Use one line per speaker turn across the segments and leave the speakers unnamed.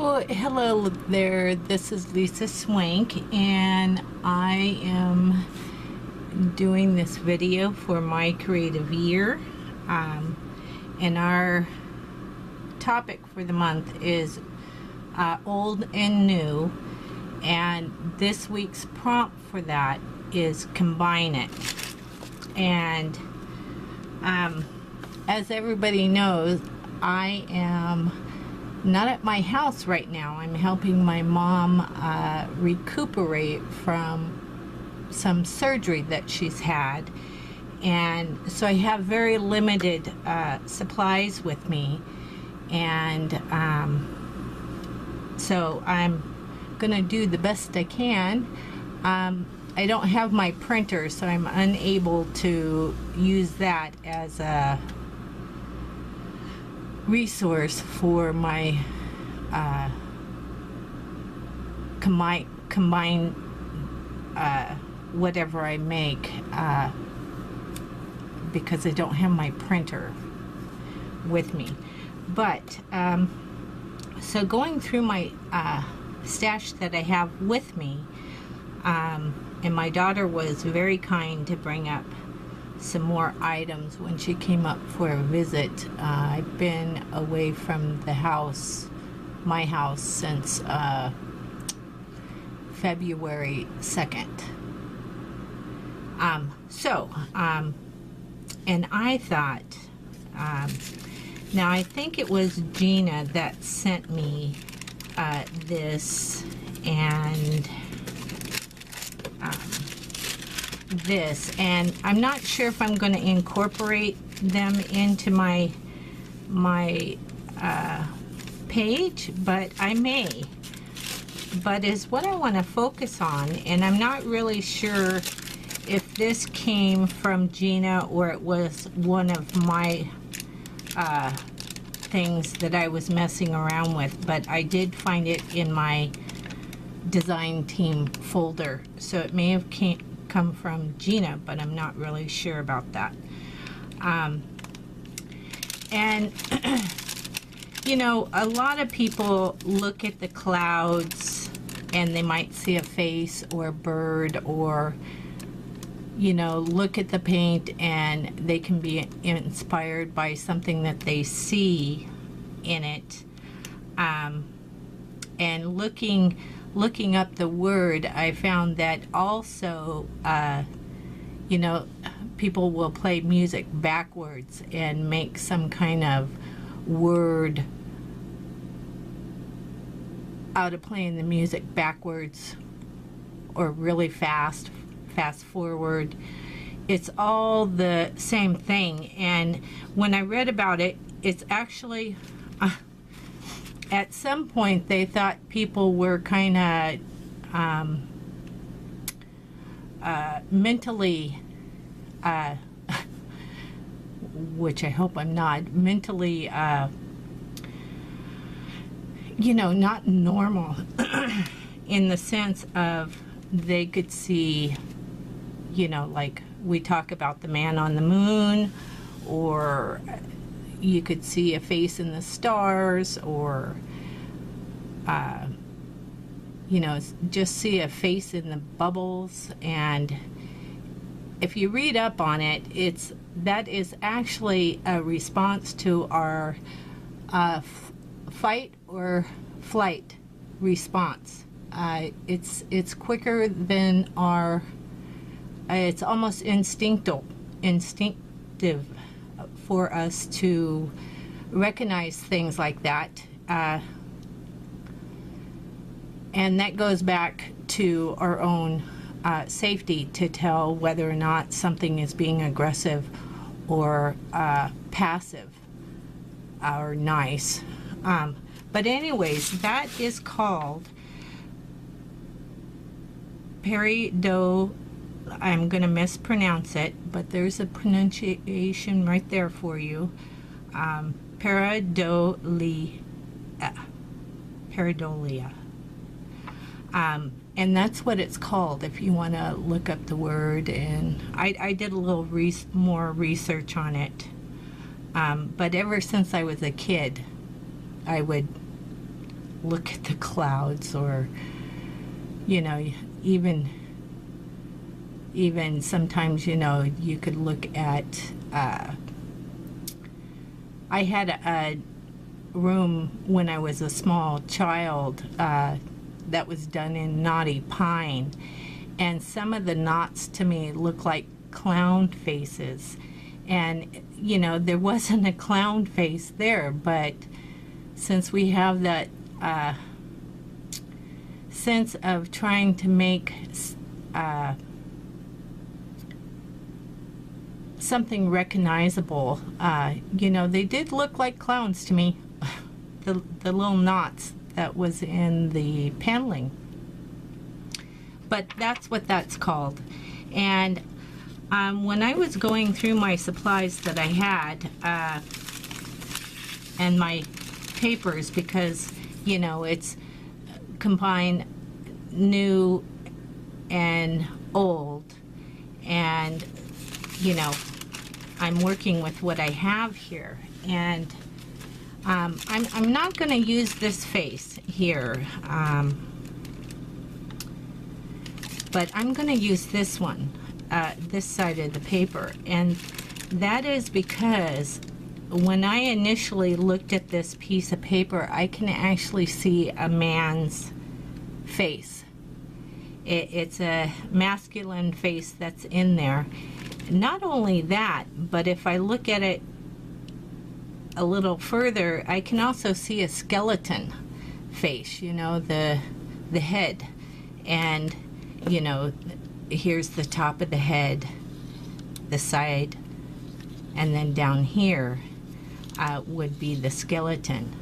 Hello there. This is Lisa Swank, and I am doing this video for My Creative Year. And our topic for the month is old and new, and this week's prompt for that is combine it. And as everybody knows, I am not at my house right now. I'm helping my mom recuperate from some surgery that she's had, and so I have very limited supplies with me, and so I'm gonna do the best I can. I don't have my printer, so I'm unable to use that as a resource for my combine whatever I make, because I don't have my printer with me. But so going through my stash that I have with me, and my daughter was very kind to bring up some more items when she came up for a visit. I've been away from the house, my house, since February 2nd. And I thought, now I think it was Gina that sent me this, and this, and I'm not sure if I'm going to incorporate them into my page, but I may. But is what I want to focus on, and I'm not really sure if this came from Gina or it was one of my things that I was messing around with, but I did find it in my design team folder, so it may have come from Gina, but I'm not really sure about that. And you know, a lot of people look at the clouds and they might see a face or a bird, or you know, look at the paint and they can be inspired by something that they see in it. And looking up the word, I found that also, you know, people will play music backwards and make some kind of word out of playing the music backwards or really fast forward. It's all the same thing. And when I read about it, it's actually at some point they thought people were kind of mentally, which I hope I'm not, mentally, you know, not normal in the sense of they could see, you know, like we talk about the man on the moon, or you could see a face in the stars, or you know, just see a face in the bubbles. And if you read up on it, that is actually a response to our fight or flight response. It's quicker than our it's almost instinctive for us to recognize things like that, and that goes back to our own safety, to tell whether or not something is being aggressive or passive or nice. But anyways, that is called Pareidolia. I'm going to mispronounce it, but there's a pronunciation right there for you. Pareidolia. Pareidolia. And that's what it's called if you want to look up the word. And I did a little more research on it. But ever since I was a kid, I would look at the clouds, or, you know, even sometimes, you know, you could look at, I had a room when I was a small child that was done in knotty pine, and some of the knots to me look like clown faces, and you know, there wasn't a clown face there, but since we have that sense of trying to make something recognizable, you know, they did look like clowns to me. the little knots that was in the paneling, but that's what that's called. And when I was going through my supplies that I had and my papers, because you know, it's combined new and old, and you know, I'm working with what I have here, and I'm not going to use this face here, but I'm going to use this one, this side of the paper, and that is because when I initially looked at this piece of paper, I can actually see a man's face. It's a masculine face that's in there. Not only that, but if I look at it a little further, I can also see a skeleton face, you know, the head, and you know, here's the top of the head, the side, and then down here would be the skeleton.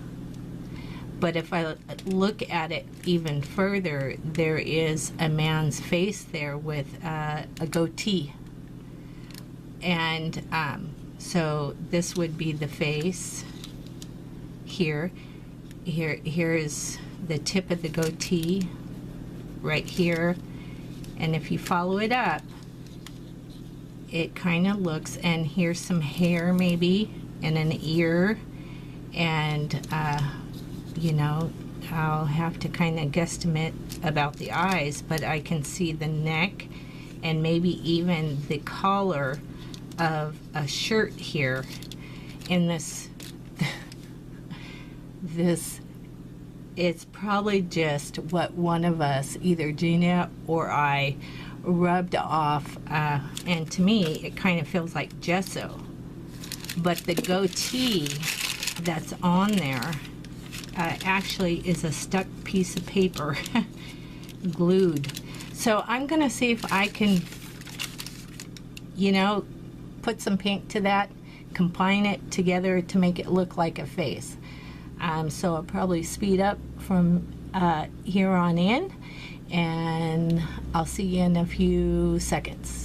But if I look at it even further, there is a man's face there with a goatee. And so this would be the face here. Here is the tip of the goatee right here. And if you follow it up, it kind of looks, and here's some hair maybe, and an ear, and you know, I'll have to kind of guesstimate about the eyes, but I can see the neck and maybe even the collar of a shirt here in this. This, it's probably just what one of us, either Gina or I, rubbed off, and to me it kind of feels like gesso, but the goatee that's on there actually is a stuck piece of paper glued. So I'm gonna see if I can, you know, put some paint to that, combine it together to make it look like a face. So I'll probably speed up from here on in, and I'll see you in a few seconds.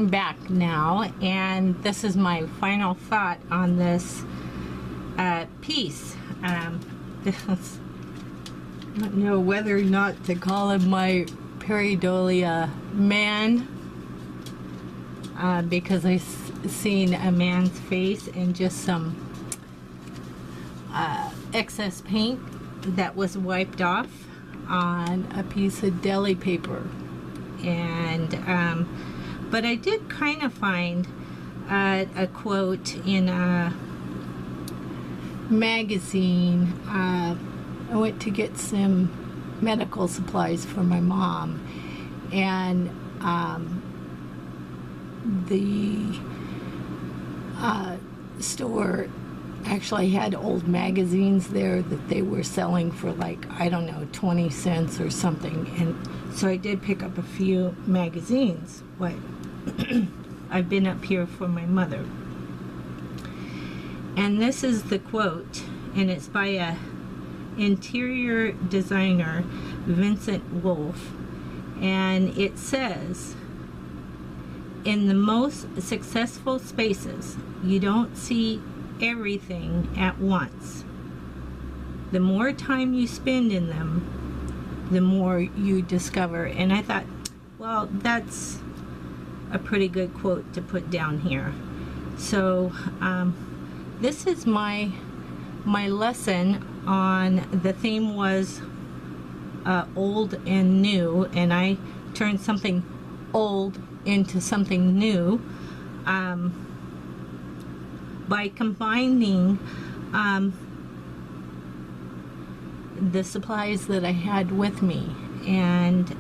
I'm back now, and this is my final thought on this piece. This, I don't know whether or not to call him my Pareidolia man, because I've seen a man's face and just some excess paint that was wiped off on a piece of deli paper. And but I did kind of find a quote in a magazine. I went to get some medical supplies for my mom, and the store actually had old magazines there that they were selling for, like, I don't know, 20 cents or something. And so I did pick up a few magazines. What I've been up here for my mother, and this is the quote, and it's by a interior designer, Vincent Wolf, and it says, "In the most successful spaces, you don't see everything at once. The more time you spend in them, the more you discover." And I thought, well, that's a pretty good quote to put down here. So this is my lesson on, the theme was old and new, and I turned something old into something new by combining the supplies that I had with me. And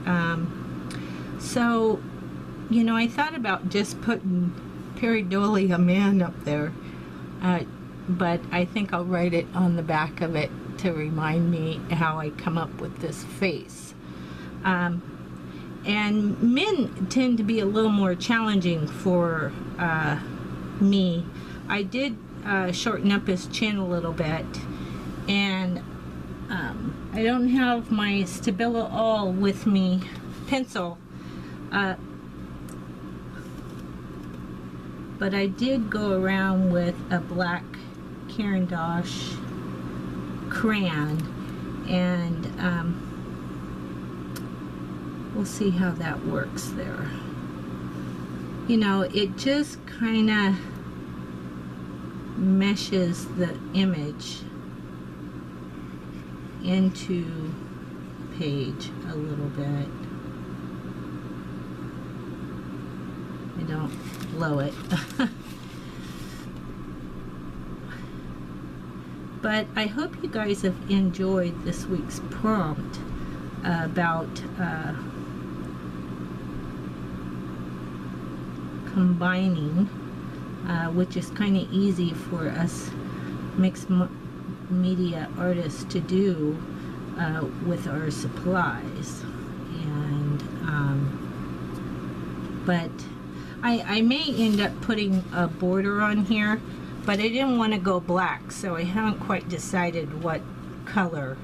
so, you know, I thought about just putting Pareidolia man up there, but I think I'll write it on the back of it to remind me how I come up with this face. And men tend to be a little more challenging for me. I did shorten up his chin a little bit, and I don't have my Stabilo All with me pencil, but I did go around with a black Caran d'Ache crayon, and we'll see how that works there. You know, it just kind of meshes the image into page a little bit. I don't blow it. But I hope you guys have enjoyed this week's prompt about combining, which is kind of easy for us mixed media artists to do with our supplies. And but I may end up putting a border on here, but I didn't want to go black, so I haven't quite decided what color.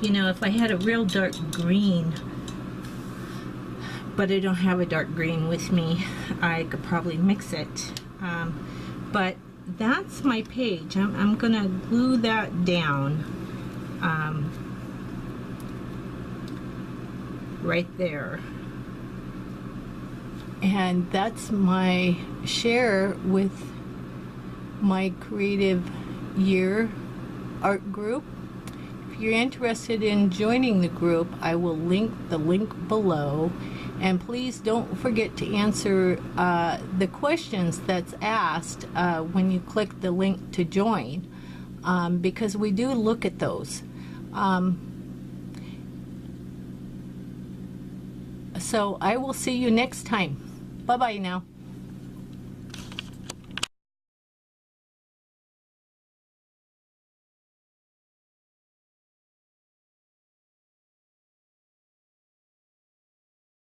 You know, if I had a real dark green, but I don't have a dark green with me, I could probably mix it. But that's my page. I'm gonna glue that down right there. And that's my share with my Creative Year art group. If you're interested in joining the group, I will link the link below. And please don't forget to answer the questions that's asked when you click the link to join, because we do look at those. So I will see you next time. Bye-bye now.